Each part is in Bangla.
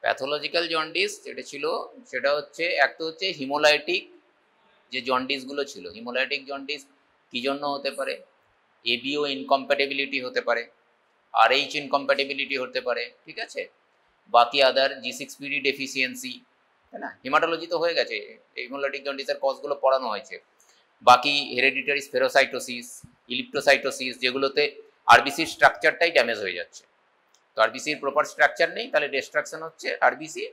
প্যাথোলজিক্যাল জন্ডিস যেটা ছিল সেটা হচ্ছে এক তো হচ্ছে হিমোলাইটিক যে জন্ডিসগুলো ছিল, হিমোলাইটিক জন্ডিস কী জন্য হতে পারে? এবিও ইনকম্প্যাটিবিলিটি হতে পারে, আরএইচ ইনকম্প্যাটিবিলিটি হতে পারে, ঠিক আছে, বাকি আদার জি6পিডি ডেফিসিয়েন্সি, তাই না? হিমাটোলজি তো হয়ে গেছে, হিমোলাইটিক জন্ডিসের কজগুলো পড়ানো হয়েছে। বাকি হেরেডিটারি স্পেরোসাইটোসিস, ইলিপ্টোসাইটোসিস, যেগুলোতে আরবিসির স্ট্রাকচারটাই ড্যামেজ হয়ে যাচ্ছে। তো আরবিসির প্রপার স্ট্রাকচার নেই, তাহলে ডিস্ট্রাকশন হচ্ছে আরবিসি,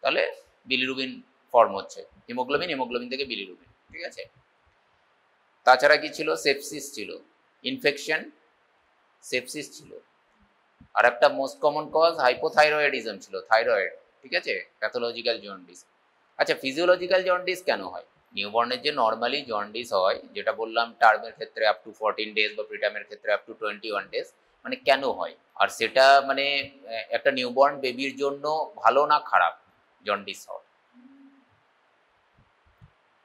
তাহলে বিলিরুবিন ফর্ম হচ্ছে, হিমোগ্লোবিন, হিমোগ্লোবিন থেকে বিলিরুবিন, ঠিক আছে। তাছাড়া কি ছিল? সেপসিস ছিল, ইনফেকশন, সেপসিস ছিল, আর একটা মোস্ট কমন কজ হাইপোথাইরয়েডিজম ছিল, থাইরয়েড, ঠিক আছে, প্যাথোলজিক্যাল জন্ডিস। আচ্ছা, ফিজিওলজিক্যাল জন্ডিস কেন হয়? নিউবর্নের যে নর্মালি জন্ডিস হয়, যেটা বললাম টার্মের ক্ষেত্রে আপ টু 14 ডেজ বা প্রিটার্মের ক্ষেত্রে আপ টু 21 ডেজ, মানে কেন হয়? আর সেটা মানে একটা নিউবর্ন বেবির জন্য ভালো না খারাপ জন্ডিস হওয়া?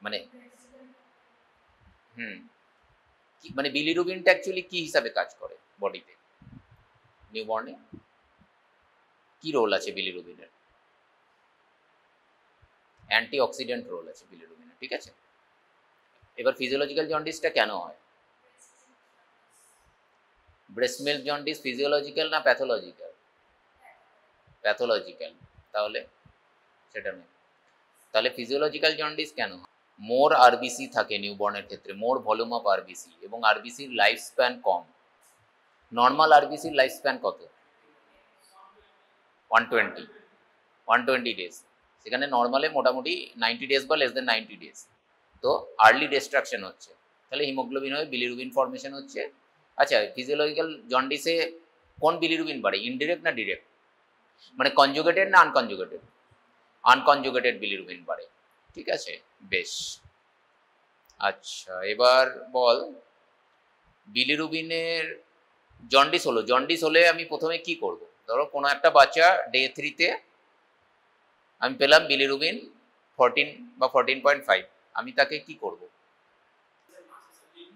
মানে মানে বিলিরুবিনটা অ্যাকচুয়ালি কি হিসাবে কাজ করে বডিতে নিউবর্নে? কি রোল আছে বিলিরুবিনের? অ্যান্টিঅক্সিডেন্ট রোল আছে বিলিরুবিনের, ঠিক আছে। এবার ফিজিওলজিক্যাল জন্ডিসটা কেন হয়? ব্রেস্ট মিল্ক জন্ডিস ফিজিওলজিক্যাল না প্যাথোলজিক্যাল? প্যাথোলজিক্যাল, তাহলে সেটা নেই। তাহলে ফিজিওলজিক্যাল জন্ডিস কেন হয়? মোর আরবিসি থাকে নিউবর্নের ক্ষেত্রে, মোর ভলিউম অফ আরবিসি, এবং আরবিসির লাইফ স্প্যান কম। নর্মাল আরবিসির লাইফ স্প্যান কত? 120 ডেজ। সেখানে নর্মালে মোটামুটি 90 ডেজ বা লেস দেন 90 ডেজ। তো আর্লি ডিস্ট্রাকশন হচ্ছে, তাহলে হিমোগ্লোবিন হয়ে বিলিরুবিন ফর্মেশন হচ্ছে। আচ্ছা, ফিজিওলজিক্যাল জন্ডিসে কোন বিলিরুবিন বাড়ে, ইনডিরেক্ট না ডিরেক্ট? মানে কনজুগেটেড না আনকনজুগেটেড? আনকনজুগেটেড বিলিরুবিন বাড়ে, ঠিক আছে, বেশ। আচ্ছা, এবার বল, বিলিরুবিনের জন্ডিস হলে আমি প্রথমে কি করব? ধরো কোনো একটা বাচ্চা ডে 3-তে আমি পেলাম বিলিরুবিন 14 বা 14.5, আমি তাকে কি করব?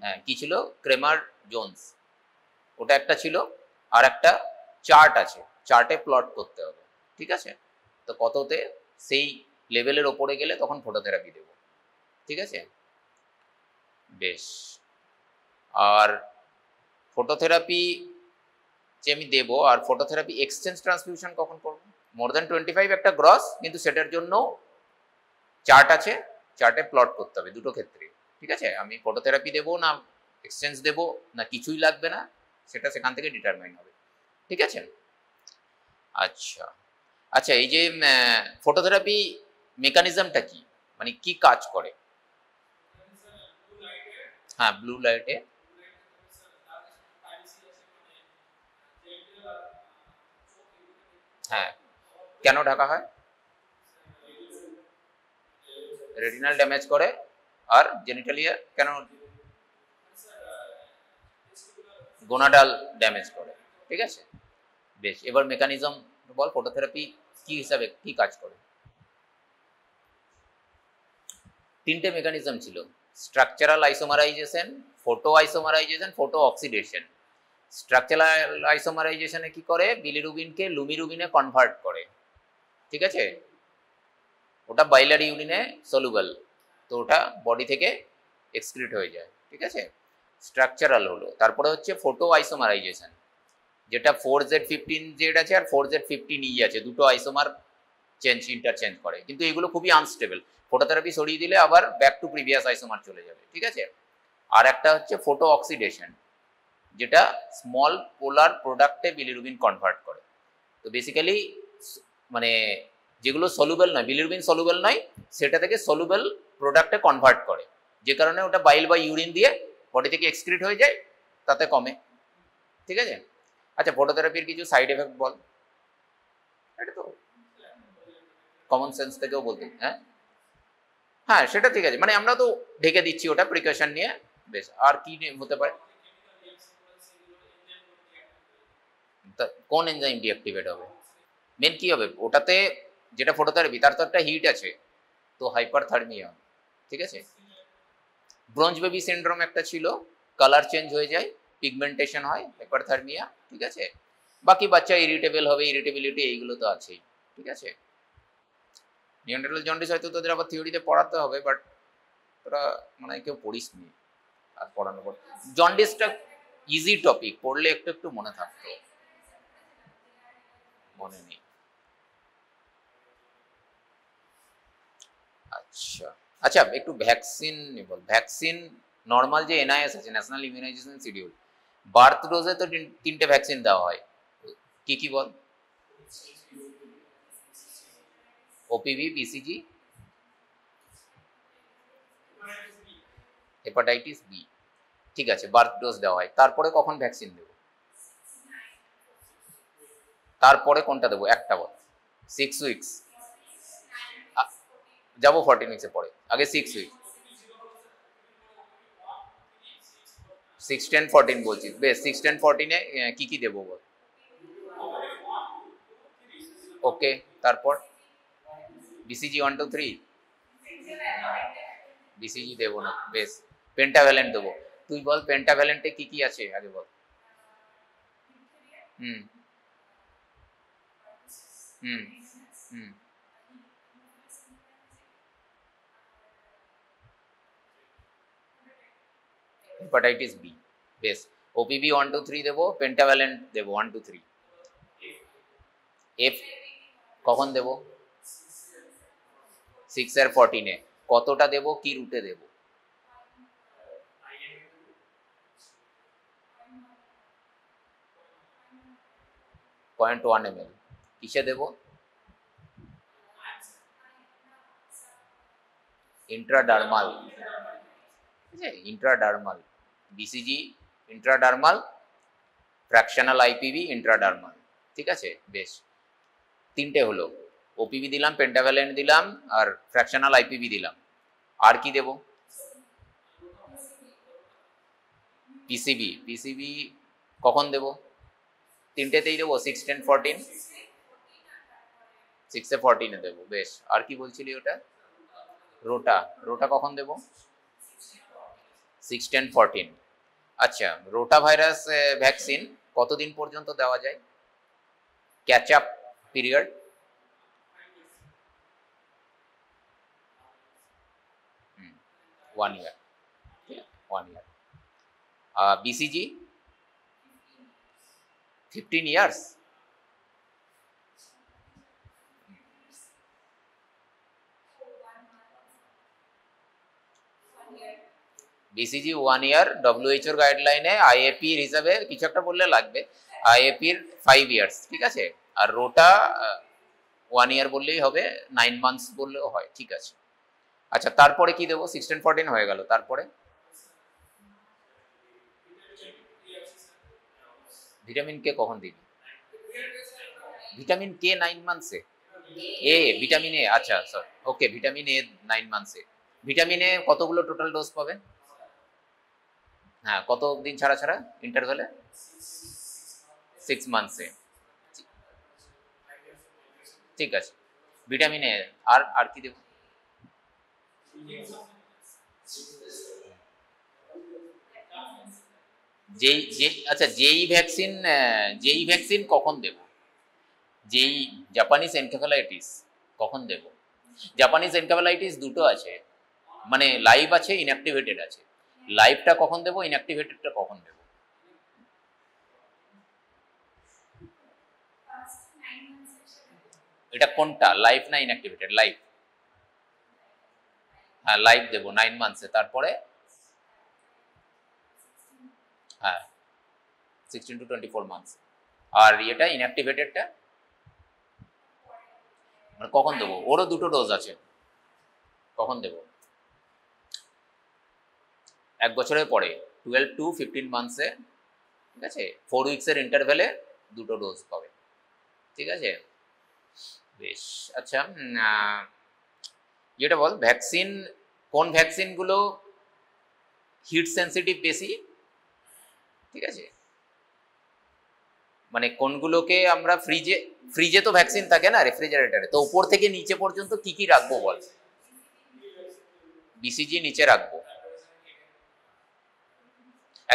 হ্যাঁ, কি ছিল? ক্রেমার জোন্স, ওটা একটা ছিল, আর একটা চার্ট আছে, চার্টে প্লট করতে হবে, ঠিক আছে। তো কততে সেই লেভেলের ওপরে গেলে তখন ফটোথেরাপি দেব, ঠিক আছে, বেশ। আর ফটোথেরাপি যে আমি দেবো, আর ফটোথেরাপি এক্সচেঞ্জ ট্রান্সফিউশন কখন করবো? মোর দ্যান 25 একটা গ্রস, কিন্তু সেটার জন্য চার্ট আছে, চার্টে প্লট করতে হবে দুটো ক্ষেত্রে, ঠিক আছে। আমি ফটোথেরাপি দেবো না এক্সচেঞ্জ দেবো না কিছুই লাগবে না, সেটা সেখান থেকে ডিটারমাইন হবে, ঠিক আছে। আচ্ছা আচ্ছা, এই যে ফটোথেরাপি মেকানিজমটা কি, মানে কি কাজ করে? হ্যাঁ, ব্লু লাইটে। হ্যাঁ, কেন ঢাকা হয়? রেটিনাল ড্যামেজ করে, আর জেনিটালিয়া কেন? গোনাডাল ড্যামেজ করে, ঠিক আছে, বেশ। এবার মেকানিজম বল, ফটোথেরাপি কি হিসাবে কি কাজ করে? তিনটে মেকানিজম ছিল, structural isomerisation, photo isomerisation, photo oxidation. Structural আইসোমারাইজেশনে কি করে? বিলিরুবিনকে লুমিরুবিনে কনভার্ট করে, ঠিক আছে, ওটা বাইলারি ইউরিনে সলুবল, তো ওটা বডি থেকে এক্সক্রিট হয়ে যায়, ঠিক আছে, স্ট্রাকচারাল হলো। তারপরে হচ্ছে ফটো আইসোমারাইজেশন, যেটা 4Z15Z আছে আর 4Z15E আছে, দুটো আইসোমার ইন্টারচেঞ্জ করে, কিন্তু এগুলো খুবই আনস্টেবল, ফটোথেরাপি সরিয়ে দিলে আবার ব্যাক টু প্রিভিয়াস আইসোমার চলে যাবে, ঠিক আছে। আর একটা হচ্ছে ফটো অক্সিডেশন, যেটা স্মল পোলার প্রোডাক্টে বিলিরুবিন কনভার্ট করে। তো বেসিক্যালি মানে যেগুলো সলুবেল নয়, বিলিরুবিন সলুবেল নয়, সেটা থেকে সলুবেল প্রোডাক্টে কনভার্ট করে, যে কারণে ওটা বাইল বা ইউরিন দিয়ে বডি থেকে এক্সক্রিট হয়ে যায়, তাতে কমে, ঠিক আছে। আচ্ছা, ফটোথেরাপির কিছু সাইড এফেক্ট বল, এটা তো কমন সেন্স থেকেও বলতে। হ্যাঁ হ্যাঁ, সেটা ঠিক আছে, মানে আমরা তো ঢেকে দিচ্ছি ওটা প্রিকশন নিয়ে, বেশ। আর কি হতে পারে? কোন এনজাইম ডিঅ্যাক্টিভেট হবে? মেন কি হবে ওটাতে, যেটা ফটোথেরাপি, তার তো একটা হিট আছে, তো হাইপারথার্মিয়া, ঠিক আছে। ব্রোঞ্জ বেবি সিনড্রোম একটা ছিল, কালার চেঞ্জ হয়ে যায়, পিগমেন্টেশন হয়, হাইপারথার্মিয়া, ঠিক আছে। বাকি বাচ্চা ইরিটেবল হবে, ইরিটেবিলিটি এইগুলো তো আছেই, ঠিক আছে। নিওনেটাল জন্ডিস হয়তো তোদের আবার থিওরিতে পড়াতে হবে, বাট তোরা মানে কেউ পড়িস নি আর পড়ানো পর। জন্ডিসটা ইজি টপিক, পড়লে একটু একটু মনে থাকতো, মনে নেই। আচ্ছা আচ্ছা, একটু ভ্যাকসিন বল। ভ্যাকসিন নর্মাল যে এনআইএস আছে, ন্যাশনাল ইমিউনাইজেশন শিডিউল, বার্থ ডোজে তো তিনটে ভ্যাকসিন দেওয়া হয়, কি কি বল? OPV, BCG, hepatitis B. ঠিক আছে, বার্থ ডোজ দেওয়া হয়। তারপরে কখন ভ্যাকসিন দেব? তারপরে কোনটা দেবো একটা বল। 6 উইকস যাবো, 14 উইকসে পরে, আগে 6 উইকস। 6, 10, 14 বলছিস, বেশ। 6, 10, 14-এ কি কি দেবো বল? ওকে, তারপর বিসিজি 1, 2, 3? বিসিজি দেবো না, বেশ। পেন্টাভ্যালেন্ট দেবো। তুই বল পেন্টাভ্যালেন্টে কি কি আছে আগে বল। হুম হুম হুম হেপাটাইটিস বি, বেশ। ওপিভি 1, 2, 3 দেবো, পেন্টাভ্যালেন্ট দেবো 1, 2, 3। এফ কখন দেবো? 6 আর 14-এ। কতটা দেবো, কি রুটে দেবো? 0.1 ml। কিসে দেবো? ইন্ট্রাডার্মাল, ঠিক আছে, intradermal. BCG intradermal, fractional IPv intradermal, ঠিক আছে, বেশ। তিনটে হলো, ওপিভি দিলাম, পেন্টাভ্যালেন্ট দিলাম, আর ফ্র্যাকশনাল আইপিভি দিলাম। আর কি দেব? পিসিবি। পিসিবি কখন দেব? তিনটেতেই দেবো, 6, 10, 14? 6-এ 14-এ দেবো, বেশ। আর কি বলছিলি ওটা? রোটা। রোটা কখন দেব? 6, 10, 14। আচ্ছা, রোটা ভাইরাস ভ্যাকসিন কতদিন পর্যন্ত দেওয়া যায়? Catch up period? 1 year, 1 year। BCG 15 years। BCG 1 year, ডব্লিউএইচওর গাইডলাইনে আইএপির হিসাবে কিছু একটা বললে লাগবে, আইএপির 5 years, ঠিক আছে। আর রোটা 1 year বললেই হবে, 9 months বললেও হয়, ঠিক আছে। আচ্ছা, তারপরে কি দেবো? 6, 10, 14 হয়ে গেল, তারপরে ভিটামিন কে কখন দিবি? Vitamin K 9 মান্থসে? A, vitamin A, আচ্ছা সরি, ওকে, ভিটামিন এ 9 মান্থসে। ভিটামিন এ কতগুলো টোটাল ডোজ পাবে? হ্যাঁ, কত দিন ছাড়া ছাড়া ইন্টারভ্যালে? 6 মান্থসে, ঠিক আছে। ভিটামিন এ, আর আর কি দেব? যেই যে আচ্ছা, যেই ভ্যাকসিন কখন দেব? যেই জাপানিজ এনকেফেলাইটিস কখন দেব? জাপানিজ এনকেফেলাইটিস দুটো আছে, মানে লাইভ আছে, ইনঅ্যাক্টিভেটেড আছে। লাইভটা কখন দেব, ইনঅ্যাক্টিভেটেডটা কখন দেব? এটা কোনটা, লাইভ না ইনঅ্যাক্টিভেটেড? লাইভ। হ্যাঁ, লাইভ দেবো 9 মান্থসে, তারপরে হ্যাঁ 16 to 24 মান্থস। আর এটা ইনঅ্যাক্টিভেটেডটা মানে কখন দেবো? ওরও দুটো ডোজ আছে, কখন দেব? 1 বছরের পরে, 12 to 15 মান্থসে, ঠিক আছে। 4 উইকসের ইন্টারভ্যালে দুটো ডোজ পাবে, ঠিক আছে, বেশ। আচ্ছা, যেটা বল ভ্যাকসিন, কোন ভ্যাকসিনগুলো হিট সেন্সিটিভ বেশি, ঠিক আছে, মানে কোনগুলোকে আমরা ফ্রিজে, ফ্রিজে তো ভ্যাকসিন থাকে না, রেফ্রিজারেটরে, তো উপর থেকে নিচে পর্যন্ত কি কি রাখবো বল? বিসিজি নিচে রাখবো,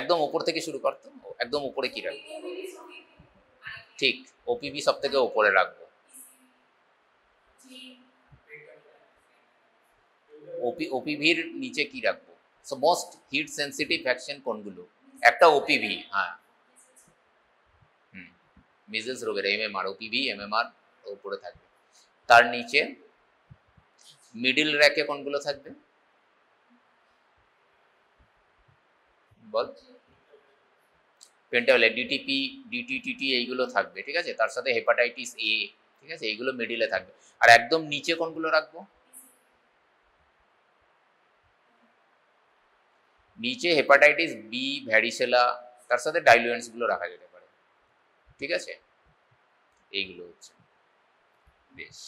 একদম উপর থেকে শুরু করতো, একদম উপরে কি রাখবো? ঠিক, ওপিভি সব থেকে উপরে রাখবো, ওপিভির নিচে কি রাখবো? So most heat sensitive vaccine কোনগুলো? একটা ওপিভি, হ্যাঁ, মিজেলস রোগের এমএমআর, ওপিভি এমএমআর উপরে থাকবে। তার নিচে মিডল র্যাকে কোনগুলো থাকবে বল? পেন্টাভ্যালেট, ডিটিপি, ডিটিটিটি এইগুলো থাকবে, ঠিক আছে। তার সাথে হেপাটাইটিস এ, ঠিক আছে, এইগুলো মিডিলে থাকবে। আর একদম নিচে কোনগুলো রাখবো? নিচে হেপাটাইটিস বি, ভ্যারিসেলা, তার সাথে ডাইলুয়েন্টস গুলো রাখা যেতে পারে, ঠিক আছে। এইগুলো হচ্ছে বেশ।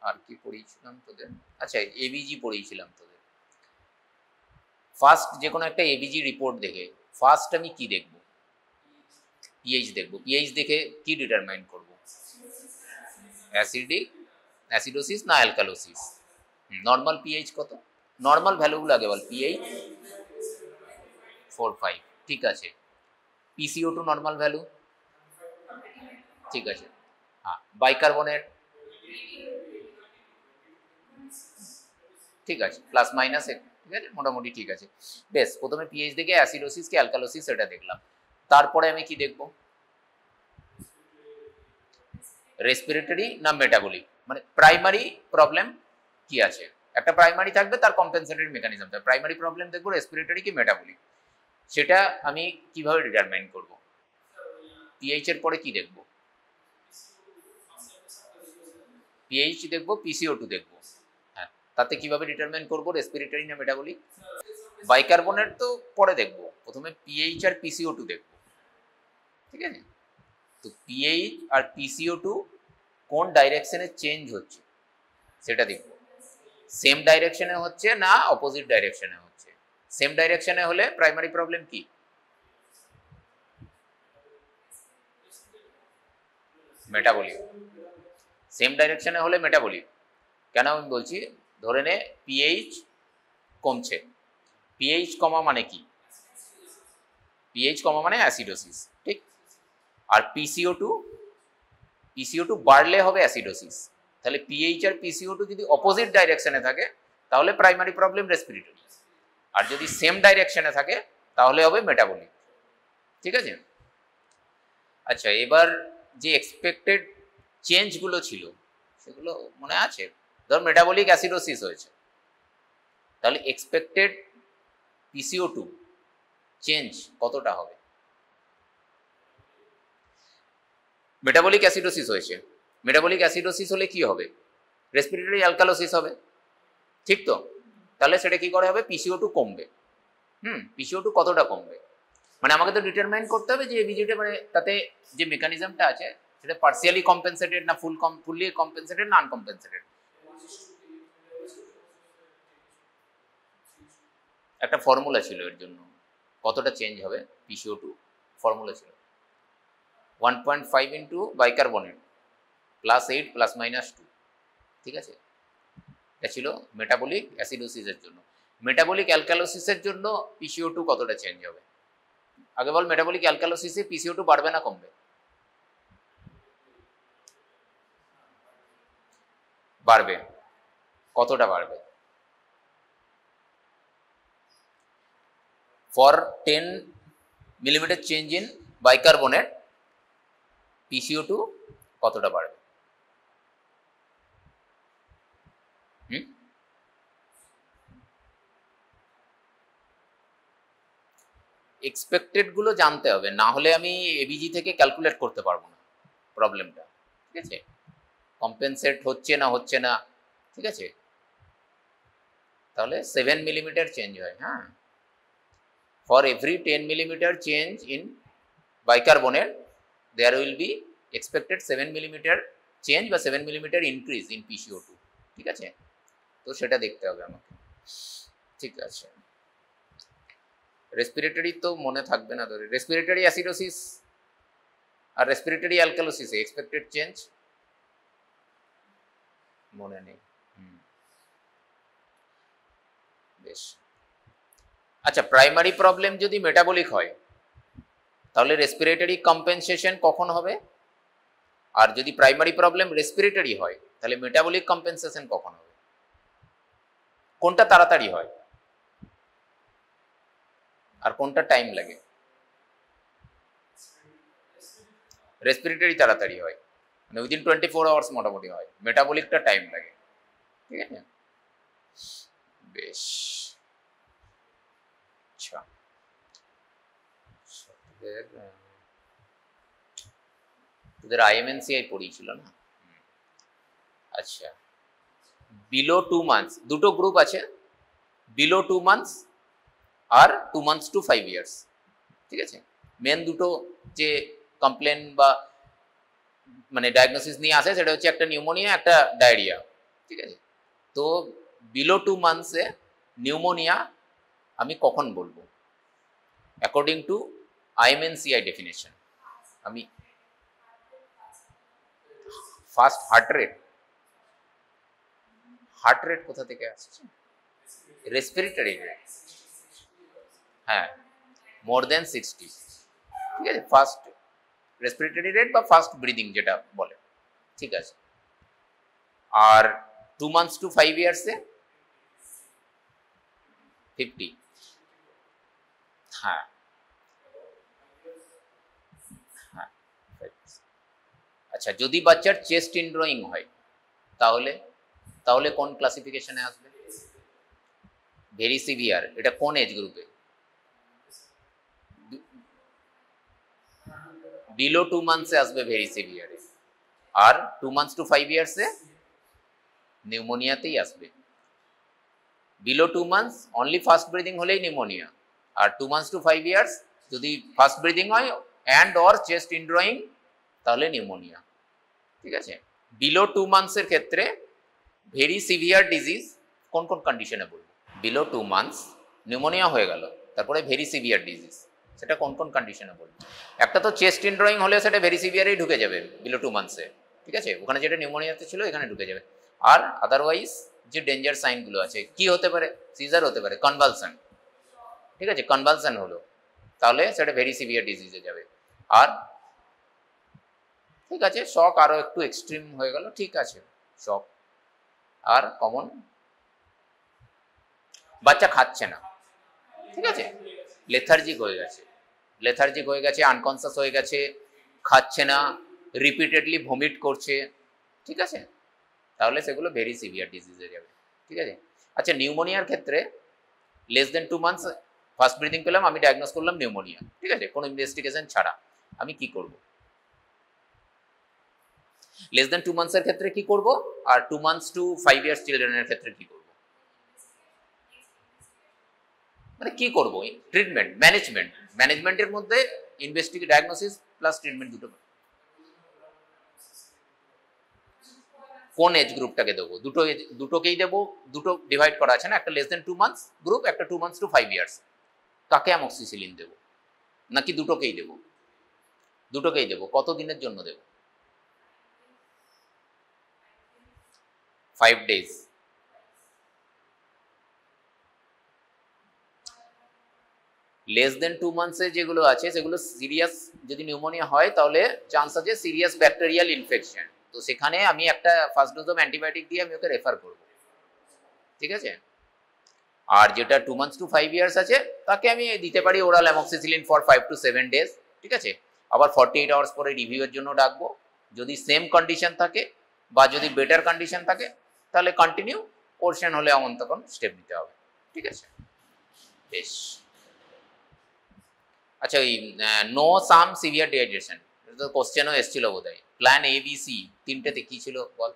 আর কি পড়িয়েছিলাম তোদের? আচ্ছা, এবিজি পড়িয়েছিলাম তোদের। ফার্স্ট যে কোনো একটা এবিজি রিপোর্ট দেখে ফার্স্ট আমি কি দেখব? পিএইচ দেখব। পিএইচ দেখে কি ডিটারমাইন করব? অ্যাসিডিক, অ্যাসিডোসিস না অ্যালকালোসিস? নর্মাল পিএইচ কত? নর্মাল ভ্যালুগুলো আগে বল। পিএইচ 4-5, ঠিক আছে। পিসিও2 নর্মাল ভ্যালু, ঠিক আছে। হ্যাঁ, বাইকার্বনেট, ঠিক আছে, প্লাস মাইনাস, ঠিক আছে, মোটামুটি ঠিক আছে। বেশ, প্রথমে পিএইচ দেখে অ্যাসিডোসিস কি অ্যালকালোসিস সেটা দেখলাম। তারপরে আমি কি দেখব? রেসপিরেটরি না মেটাবলিক, মানে প্রাইমারি প্রবলেম কি আছে। একটা প্রাইমারি থাকবে, তার কম্পেনসেটরি মেকানিজম থাকবে। প্রাইমারি প্রবলেম দেখবো রেসপিরেটরি কি মেটাবলিক, সেটা আমি কিভাবে ডিটারমাইন করব? পিএইচ এর পরে কি দেখব? পিএইচ দেখবো, পিসিও2 দেখবো। হ্যাঁ, তাতে কিভাবে ডিটারমাইন করব রেসপিরেটরি না মেটাবলিক? বাইকার্বনেট তো পরে দেখবো, প্রথমে পিএইচ আর পিসিও2 দেখবো, ঠিক আছে। তো পিএইচ আর পিসিও2 কোন ডাইরেকশনে চেঞ্জ হচ্ছে সেটা দেখবো। সেম ডাইরেকশনে হচ্ছে না অপোজিট ডাইরেকশনে হচ্ছে? সেম ডাইরেকশনে হলে প্রাইমারি প্রবলেম কি? মেটাবলিক। সেম ডাইরেকশনে হলে মেটাবলিক। কেন আমি বলছি? ধরে নে পিএইচ কমছে, পিএইচ কমা মানে কি? পিএইচ কমা মানে অ্যাসিডোসিস, ঠিক। আর পিসিও2 বাড়লে হবে অ্যাসিডোসিস। তাহলে পিএইচ আর পিসিও2 যদি অপোজিট ডাইরেকশনে থাকে তাহলে প্রাইমারি প্রবলেম রেসপিরেটরি, আর যদি সেম ডাইরেকশনে থাকে তাহলে হবে মেটাবলিক, ঠিক আছে। আচ্ছা, এবার যে এক্সপেক্টেড চেঞ্জগুলো ছিল সেগুলো মনে আছে? ধর মেটাবলিক অ্যাসিডোসিস হয়েছে, তাহলে এক্সপেক্টেড পিসিও2 চেঞ্জ কতটা হবে? মেটাবলিক অ্যাসিডোসিস হয়েছে, মেটাবলিক অ্যাসিডোসিস হলে কি হবে? রেসপিরেটরি অ্যালকালোসিস হবে, ঠিক তো। তাহলে সেটা কি করে হবে? পিসিও2 কমবে। পিসিও2 কতটা কমবে? মানে আমাকে তো ডিটারমাইন করতে হবে যে এবিজিটা, মানে তাতে যে মেকানিজমটা আছে সেটা পার্সিয়ালি কম্পেনসেটেড না ফুললি কম্পেনসেটেড না আনকম্পেনসেটেড। একটা ফর্মুলা ছিল এর জন্য, কতটা চেঞ্জ হবে পিসিও2, ফর্মুলা ছিল 1.5 into bicarbonate plus 8 plus minus 2, ঠিক আছে। এটা ছিল মেটাবলিক অ্যাসিডোসিসের জন্য। মেটাবলিক অ্যালকালোসিসের জন্য পিসিও2 কতটা চেঞ্জ হবে? আগে বল, মেটাবলিক অ্যালকালোসিসে পিসিও2 বাড়বে না কমবে? বাড়বে। কতটা বাড়বে? For 10 millimetre change in bicarbonate PCO two কতটা বাড়বে? এক্সপেক্টেড গুলো জানতে হবে, না হলে আমি এবিজি থেকে ক্যালকুলেট করতে পারবো না প্রবলেমটা, ঠিক আছে। কম্পেনসেট হচ্ছে না হচ্ছে না, ঠিক আছে। তাহলে 7 মিলিমিটার চেঞ্জ হয়। হ্যাঁ, for every 10 millimetre change in bicarbonate there will be expected 7 millimetre change বা 7 মিলিমিটার ইনক্রিজ ইন পিসিও2, ঠিক আছে। তো সেটা দেখতে হবে আমাকে, ঠিক আছে। রেসপিরেটরি তো মনে থাকবে না, ধরে রেসপিরেটরি অ্যাসিডোসিস আর রেসপিরেটরি অ্যালকালোসিসে এক্সপেক্টেড চেঞ্জ মনে নেই। বেশ। আচ্ছা, প্রাইমারি প্রবলেম যদি মেটাবলিক হয় তাহলে রেসপিরেটরি কম্পেনসেশন কখন হবে? আর যদি প্রাইমারি প্রবলেম রেসপিরেটরি হয় তাহলে মেটাবলিক কম্পেনসেশন কখন হবে? কোনটা তাড়াতাড়ি হয় আর কোনটা টাইম লাগে? রেসপিরেটরি তাড়াতাড়ি হয়, মানে উইদিন 24 আওয়ার্স মোটামুটি হয়, মেটাবলিকটা টাইম লাগে। ঠিক আছে, বেশ। আচ্ছা, তোদের আইএমএনসিআই পড়িয়েছিল না? আচ্ছা, বিলো 2 মান্থস দুটো গ্রুপ আছে, below 2 months are 2 months two 5 years. ঠিক আছে, মেন দুটো যে কমপ্লেন বা মানে ডায়াগনোসিস নিয়ে আসে সেটা হচ্ছে একটা নিউমোনিয়া, একটা ডায়রিয়া। ঠিক আছে, তো বিলো 2 মান্থসে নিউমোনিয়া আমি কখন বলবো অ্যাকর্ডিং টু আইএমএনসিআই ডেফিনেশন? আমি ফার্স্ট হার্ট রেট কোথা থেকে আসছে? রেসপিরেটরি রেট, হ্যাঁ, মোর দেন 60। ঠিক আছে, ফার্স্ট রেসপিরেটরি রেট বা ফার্স্ট ব্রিদিং যেটা বলে। ঠিক আছে, আর 2 মান্থস টু 5 ইয়ার্সে 50। হ্যাঁ হ্যাঁ। আচ্ছা, যদি বাচ্চার চেস্ট ইনড্রয়িং হয় তাহলে তাহলে কোন ক্লাসিফিকেশনে আসবে? Very severe. এটা কোন এজ গ্রুপে? বিলো 2 মান্থসে আসবে ভেরি সিভিয়ারে, আর 2 মান্থস টু 5 ইয়ার্সে নিউমোনিয়াতেই আসবে। Below 2 months only first breathing হলেই নিউমোনিয়া, আর 2 মান্থস টু 5 ইয়ার্স যদি ফার্স্ট ব্রিদিং হয় অ্যান্ড অর চেস্ট ইনড্রয়িং তাহলে নিউমোনিয়া। ঠিক আছে, বিলো 2 মান্থসের ক্ষেত্রে ভেরি সিভিয়ার ডিজিজ কোন কোন কন্ডিশনে বলবো? বিলো 2 মান্থস নিউমোনিয়া হয়ে গেল, তারপরে ভেরি সিভিয়ার ডিজিজ, সেটা কোন কোন কন্ডিশনে বলবো? একটা তো চেস্ট ইনড্রয়িং হলে সেটা ভেরি সিভিয়ারেই ঢুকে যাবে বিলো 2 মান্থসে। ঠিক আছে, ওখানে যেটা নিউমোনিয়াতে ছিল এখানে ঢুকে যাবে। আর আদারওয়াইজ যে ডেঞ্জার সাইনগুলো আছে, কি হতে পারে? সিজার হতে পারে, কনভালশন। ঠিক আছে, কনভালশন হলো তাহলে সেটা ভেরি সিভিয়ার ডিজিজে যাবে। আর ঠিক আছে, শক আরো একটু এক্সট্রিম হয়ে গেল, ঠিক আছে, শক। আর কমন, বাচ্চা খাচ্ছে না, ঠিক আছে, লেথার্জিক হয়ে গেছে, আনকনসিয়াস হয়ে গেছে, খাচ্ছে না, রিপিটেডলি ভমিট করছে। ঠিক আছে, তাহলে সেগুলো ভেরি সিভিয়ার ডিজিজে যাবে। ঠিক আছে, আচ্ছা, নিউমোনিয়ার ক্ষেত্রে less than 2 months first breathing পেলাম, আমি ডায়াগনোস করলাম নিউমোনিয়া। ঠিক আছে, কোনো ইনভেস্টিগেশন ছাড়া আমি কি করব? লেস দেন 2 মান্থসের ক্ষেত্রে কি করব, আর 2 মান্থস টু 5 ইয়ার্স চিলড্রেনের ক্ষেত্রে কি করব? মানে কি করব? ট্রিটমেন্ট, ম্যানেজমেন্টের মধ্যে ডায়াগনোসিস প্লাস ট্রিটমেন্ট দুটো। কোন এজ গ্রুপটাকে দেবো? দুটোকেই দেবো, দুটো ডিভাইড করা আছে না, একটা লেস দেন 2 মান্থস গ্রুপ, একটা 2 মান্থস টু 5 ইয়ার্স। কাকে অ্যামক্সিসিলিন দেবো, নাকি দুটোকেই দেবো? দুটোকেই দেবো। কত দিনের জন্য দেবো? 5 days। লেস দেন 2 মান্থসে যেগুলো আছে সেগুলো সিরিয়াস, যদি নিউমোনিয়া হয় তাহলে চান্স আছে সিরিয়াস ব্যাকটেরিয়াল ইনফেকশন, তো সেখানে আমি একটা ফার্স্ট ডোজ অফ অ্যান্টিবায়োটিক দিয়ে আমি ওকে রেফার করব। ঠিক আছে, আর যেটা 2 মান্থস টু 5 ইয়ার্স আছে তাকে আমি দিতে পারি oral amoxicillin for 5 to 7 days। ঠিক আছে, আবার 48 আওয়ার্স পরে রিভিউয়ের জন্য ডাকবো। যদি সেম কন্ডিশন থাকে বা যদি বেটার কন্ডিশন থাকে তাহলে কন্টিনিউ, পোর্শন হলে এমন তখন স্টেপ নিতে হবে। ঠিক আছে, বেশ। আচ্ছা, ওই নো সাম সিভিয়ার ডিহাইড্রেশন, এটা তো কোশ্চেনও এসেছিল বোধহয়। প্ল্যান ABC তিনটেতে কি ছিল বল?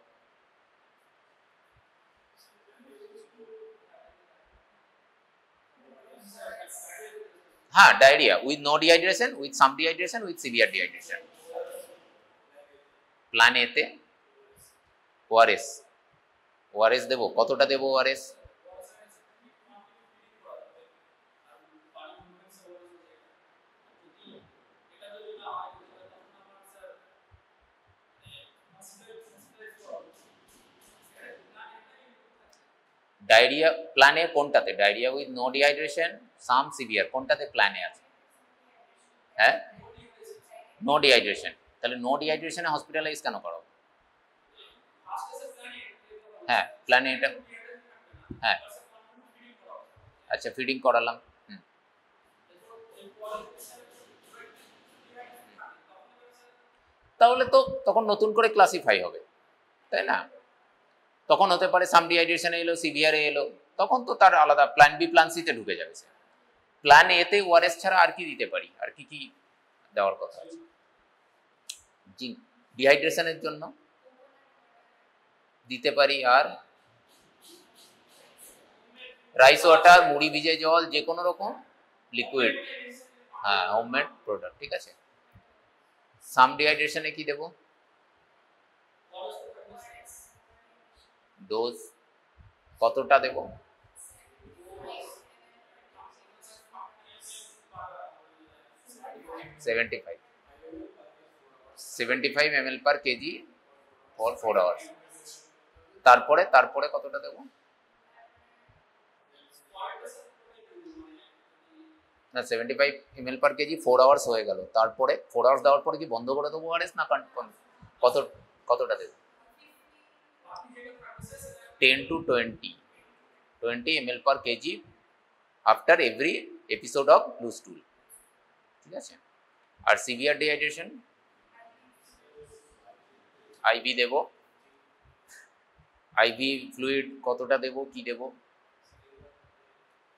হ্যাঁ, diarrhoea with no dehydration, with some dehydration, with severe dehydration. Plan এতে ওআরএস দেবো। কতটা দেবো ওআরএস? ডায়রিয়া প্ল্যানে কোনটাতে? Diarrhoea with no dehydration, some severe, কোনটাতে প্ল্যানে আছে? হ্যাঁ, নো ডিহাইড্রেশন। তাহলে নো ডিহাইড্রেশনে হসপিটালাইজ কেন করাবো? হ্যাঁ প্ল্যানে এটা, হ্যাঁ আচ্ছা ফিডিং করালাম, তাহলে তো তখন নতুন করে ক্লাসিফাই হবে, তাই না? তখন হতে পারে সাম ডিহাইড্রেশনে এলো, সিভিয়ারে এলো, তখন তো তার আলাদা প্ল্যান বি প্ল্যান সিতে ঢুকে যাবে। সে প্ল্যান এতে ওআরএস ছাড়া আর কি দিতে পারি, আর কি কি দেওয়ার কথা আছে? জিঙ্ক ডিহাইড্রেশনের জন্য দিতে পারি, আর রাইস ওয়াটার, মুড়ি ভিজে জল, যে কোনো রকম লিকুইড, হ্যাঁ হোমমেড প্রোডাক্ট, ঠিক আছে। সাম ডিহাইড্রেশনে কি দেব? ডোজ কতটা দেব? 75 ml per kg for 4 hours। তারপরে তারপরে কতটা দেব? না 75 ml per kg 4 hours হয়ে গেল, তারপরে 4 hours দেওয়ার পরে কি বন্ধ করে দেবো ওআরএস, না কত কতটা দেব? 10 to 20 ml per kg after every episode of loose stool, ঠিক আছে। আর সিভিয়ার ডিহাইড্রেশন আইভি দেব, আইভি ফ্লুইড কতটা দেব, কি দেব?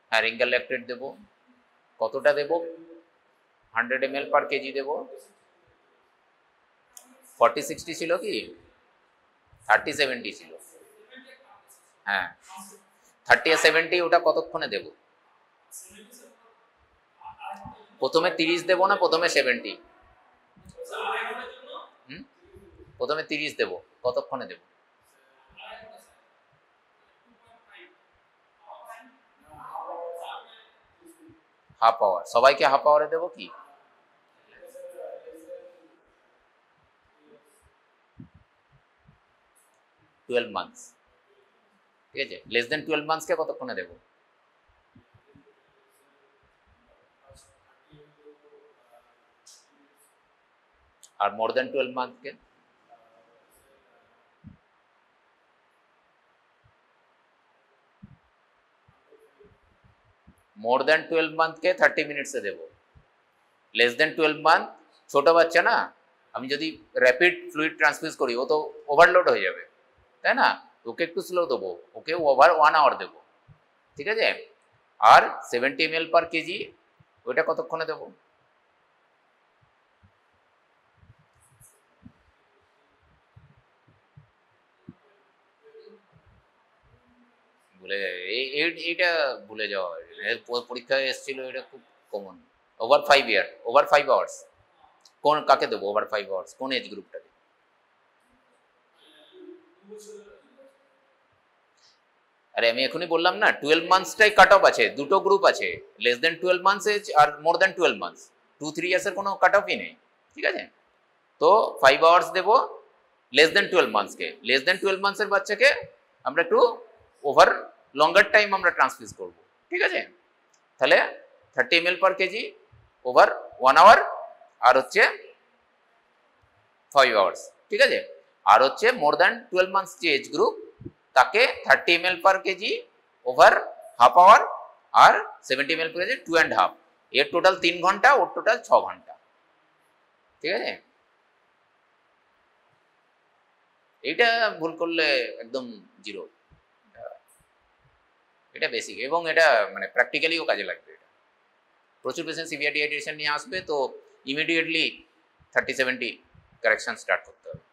হ্যাঁ রিঙ্গাল ল্যাকটেট দেব, কতটা দেব? 100 ml per kg দেব। 40-60 ছিল কি 30-70 ছিল? হ্যাঁ 30-70, ওটা কতক্ষণে দেব? প্রথমে 30 দেব না প্রথমে 70? প্রথমে 30 দেব, কতক্ষণে দেব? হাফ আওয়ার, সবাইকে হাফ আওয়ারে দেব কি? টুয়েলভ মান্থস, ঠিক আছে। লেস দেন 12 মান্থসকে কতক্ষণে দেব? আর মোর দেন 12 মান্থকে? মোর দেন 12 মান্থকে 30 মিনিটসে দেব। লেস দেন 12 মান্থ ছোট বাচ্চা না, আমি যদি র্যাপিড ফ্লুইড ট্রান্সফিউজ করি ও তো ওভারলোড হয়ে যাবে, তাই না? ওকে একটু স্লো দেবো, ওকে ওভার 1 আওয়ার দেবো, ঠিক আছে। আর 70 ml per kg ওইটা কতক্ষণে দেবো? ভুলে এইটা ভুলে যাওয়া হয়, পরীক্ষায় এসেছিল, এটা খুব কমন। ওভার 5 ইয়ার, ওভার 5 আওয়ার্স কোন কাকে দেবো? ওভার 5 আওয়ার্স কোন এজ গ্রুপটাকে? আরে আমি এখনই বললাম না 12 মান্থসটাই কাট অফ আছে, দুটো গ্রুপ আছে, লেস দেন 12 মান্থস এজ আর মোর দেন 12 মান্থস, 2-3 ইয়ার্সের কোনো কাট অফই নেই, ঠিক আছে। তো 5 আওয়ার্স দেব লেস দেন 12 মান্থসকে। লেস দেন 12 মান্থসের বাচ্চাকে আমরা একটু ওভার লঙ্গার টাইম আমরা ট্রান্সফিউজ করব, ঠিক আছে। তাহলে 30 ml per kg over 1 hour, আর হচ্ছে 5 আওয়ার্স, ঠিক আছে। আর হচ্ছে মোর দ্যান 12 মান্থস যে এজ গ্রুপ তাকে 30 ml per kg over half hour, আর 70 ml per kg 2.5। এর টোটাল 3 ঘন্টা, ওর টোটাল 6 ঘন্টা, ঠিক আছে। এইটা ভুল করলে একদম জিরো, এটা বেসিক, এবং এটা মানে প্র্যাকটিক্যালিও কাজে লাগবে। এটা প্রচুর পেশেন্ট সিভিয়ার ডিহাইড্রেশন নিয়ে আসবে, তো ইমিডিয়েটলি 30-70 কারেকশন স্টার্ট করতে হবে।